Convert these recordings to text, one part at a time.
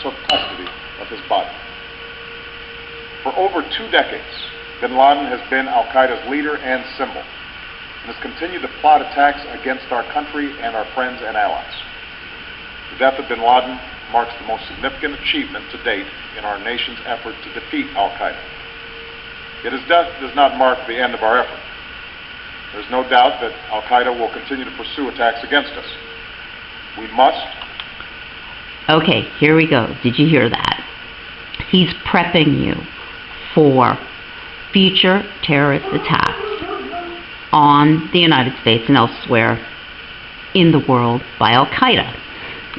took custody of his body. For over 2 decades, bin Laden has been al-Qaeda's leader and symbol, and has continued to plot attacks against our country and our friends and allies. The death of bin Laden marks the most significant achievement to date in our nation's effort to defeat al-Qaeda. Yet his death does not mark the end of our effort. There's no doubt that al-Qaeda will continue to pursue attacks against us. We must... Okay, here we go. Did you hear that? He's prepping you for future terrorist attacks on the United States and elsewhere in the world by al-Qaeda.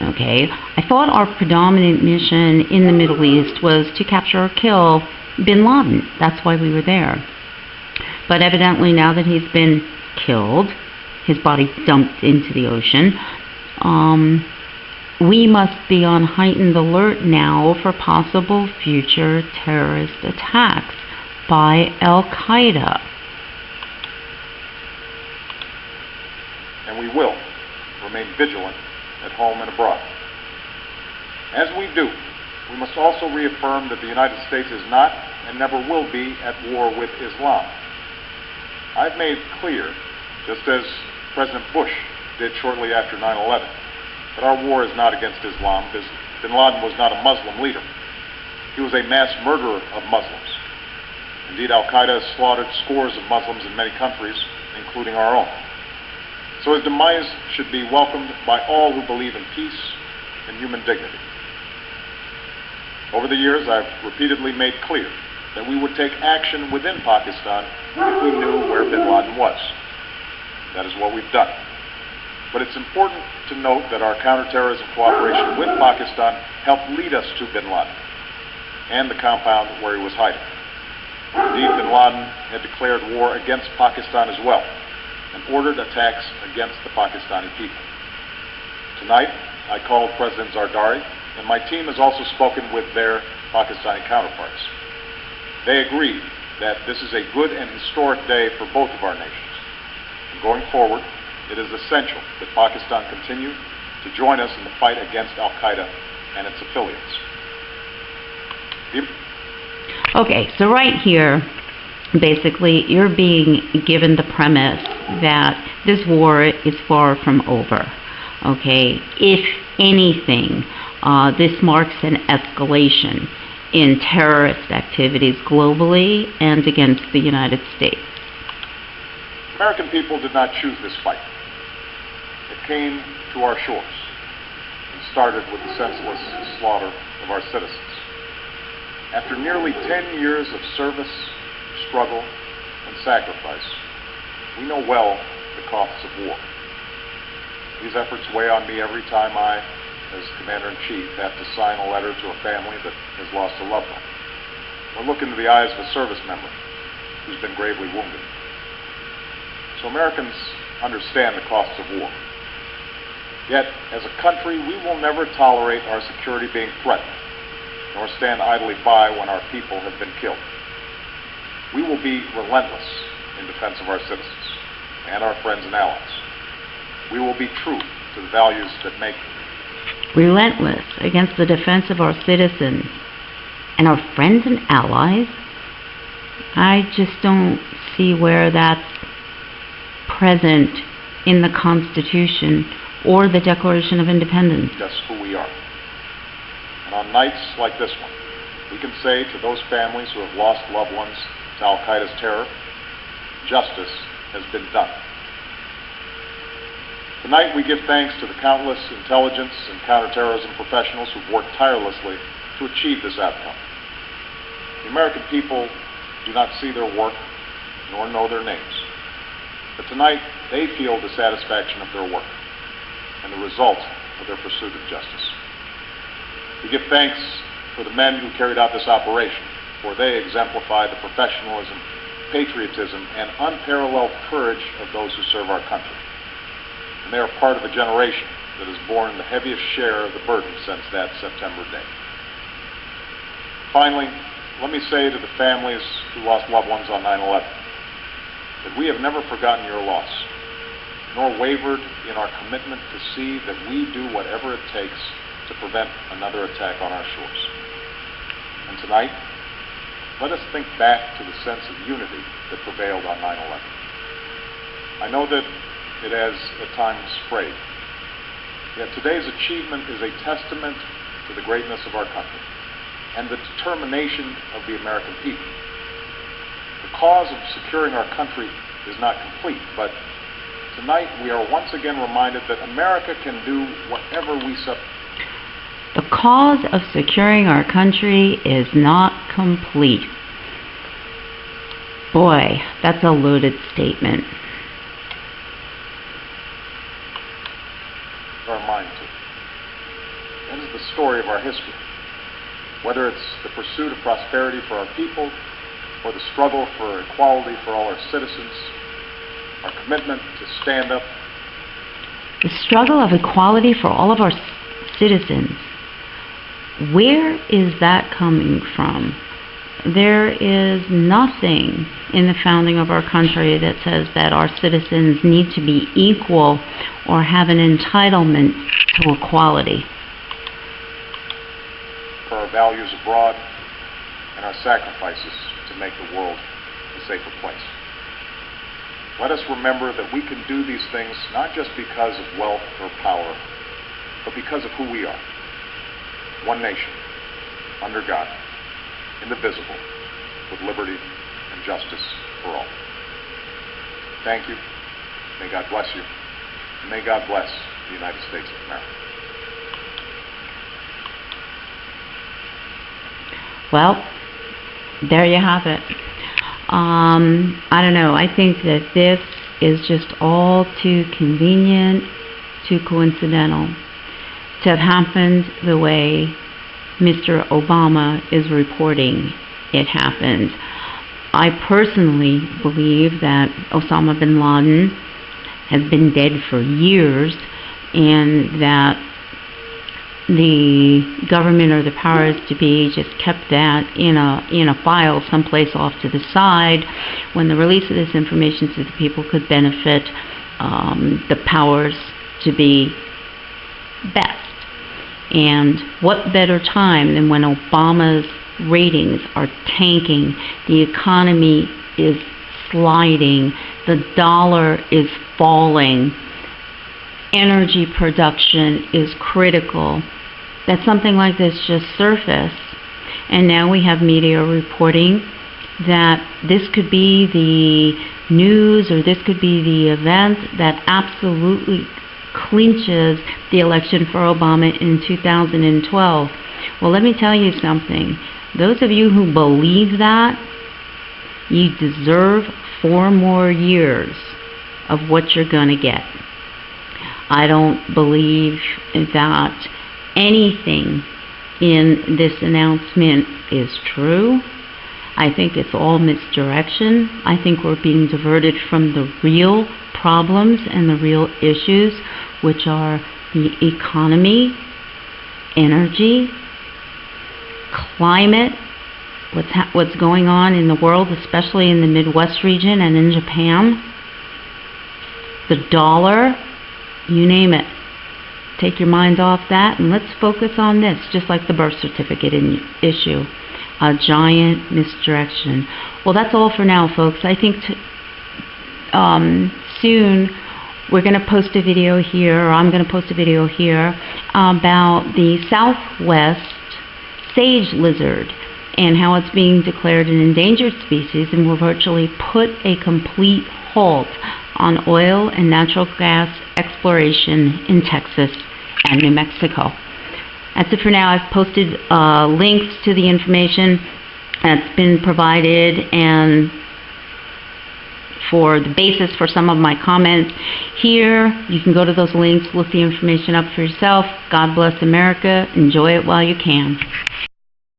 Okay, I thought our predominant mission in the Middle East was to capture or kill bin Laden. That's why we were there. But evidently now that he's been killed, his body dumped into the ocean, we must be on heightened alert now for possible future terrorist attacks by al-Qaeda. And we will remain vigilant at home and abroad. As we do, we must also reaffirm that the United States is not and never will be at war with Islam. I've made clear, just as President Bush did shortly after 9/11, that our war is not against Islam, because bin Laden was not a Muslim leader. He was a mass murderer of Muslims. Indeed, al-Qaeda has slaughtered scores of Muslims in many countries, including our own. So his demise should be welcomed by all who believe in peace and human dignity. Over the years, I've repeatedly made clear that we would take action within Pakistan if we knew where bin Laden was. That is what we've done. But it's important to note that our counterterrorism cooperation with Pakistan helped lead us to bin Laden and the compound where he was hiding. Indeed, bin Laden had declared war against Pakistan as well, and ordered attacks against the Pakistani people. Tonight, I called President Zardari, and my team has also spoken with their Pakistani counterparts. They agree that this is a good and historic day for both of our nations. And going forward, it is essential that Pakistan continue to join us in the fight against al-Qaeda and its affiliates. Okay, so right here, basically, you're being given the premise that this war is far from over. Okay, if anything, this marks an escalation in terrorist activities globally and against the United States. American people did not choose this fight. It came to our shores and started with the senseless slaughter of our citizens. After nearly 10 years of service, struggle, and sacrifice, we know well the costs of war. These efforts weigh on me every time I, as Commander-in-Chief, have to sign a letter to a family that has lost a loved one, or look into the eyes of a service member who's been gravely wounded. So Americans understand the costs of war. Yet, as a country, we will never tolerate our security being threatened, nor stand idly by when our people have been killed. We will be relentless in defense of our citizens and our friends and allies. We will be true to the values that make relentless against the defense of our citizens and our friends and allies? I just don't see where that's present in the Constitution or the Declaration of Independence. Just who we are. And on nights like this one, we can say to those families who have lost loved ones to al-Qaeda's terror, justice has been done. Tonight we give thanks to the countless intelligence and counterterrorism professionals who've worked tirelessly to achieve this outcome. The American people do not see their work nor know their names. But tonight they feel the satisfaction of their work and the result of their pursuit of justice. We give thanks for the men who carried out this operation, for they exemplify the professionalism, patriotism, and unparalleled courage of those who serve our country. And they are part of a generation that has borne the heaviest share of the burden since that September day. Finally, let me say to the families who lost loved ones on 9/11 that we have never forgotten your loss, nor wavered in our commitment to see that we do whatever it takes to prevent another attack on our shores. And tonight, let us think back to the sense of unity that prevailed on 9/11. I know that it has at times frayed, yet today's achievement is a testament to the greatness of our country and the determination of the American people. The cause of securing our country is not complete, but tonight we are once again reminded that America can do whatever we set. The cause of securing our country is not complete. Boy, that's a loaded statement. Our mind to. That is the story of our history. Whether it's the pursuit of prosperity for our people or the struggle for equality for all our citizens, our commitment to stand up. The struggle of equality for all of our citizens. Where is that coming from? There is nothing in the founding of our country that says that our citizens need to be equal or have an entitlement to equality. For our values abroad and our sacrifices to make the world a safer place. Let us remember that we can do these things not just because of wealth or power, but because of who we are. One nation, under God, indivisible, with liberty and justice for all. Thank you. May God bless you. And may God bless the United States of America. Well, there you have it. I don't know. I think that this is just all too convenient, too coincidental to have happened the way Mr. Obama is reporting it happened. I personally believe that Osama bin Laden has been dead for years and that the government or the powers to be just kept that in a file someplace off to the side when the release of this information to the people could benefit the powers to be best. And what better time than when Obama's ratings are tanking, the economy is sliding, the dollar is falling, energy production is critical, that something like this just surfaced. And now we have media reporting that this could be the news or this could be the event that absolutely clinches the election for Obama in 2012. Well, let me tell you something. Those of you who believe that, you deserve 4 more years of what you're going to get. I don't believe that anything in this announcement is true. I think it's all misdirection. I think we're being diverted from the real problems and the real issues, which are the economy, energy, climate, what's going on in the world, especially in the Midwest region and in Japan, the dollar, you name it. Take your mind off that and let's focus on this, just like the birth certificate issue. A giant misdirection. Well, that's all for now, folks. I think soon we're going to post a video here, or I'm going to post a video here, about the Southwest sage lizard and how it's being declared an endangered species and will virtually put a complete halt on oil and natural gas exploration in Texas and New Mexico. That's it for now. I've posted links to the information that's been provided and for the basis for some of my comments here. You can go to those links, look the information up for yourself. God bless America. Enjoy it while you can.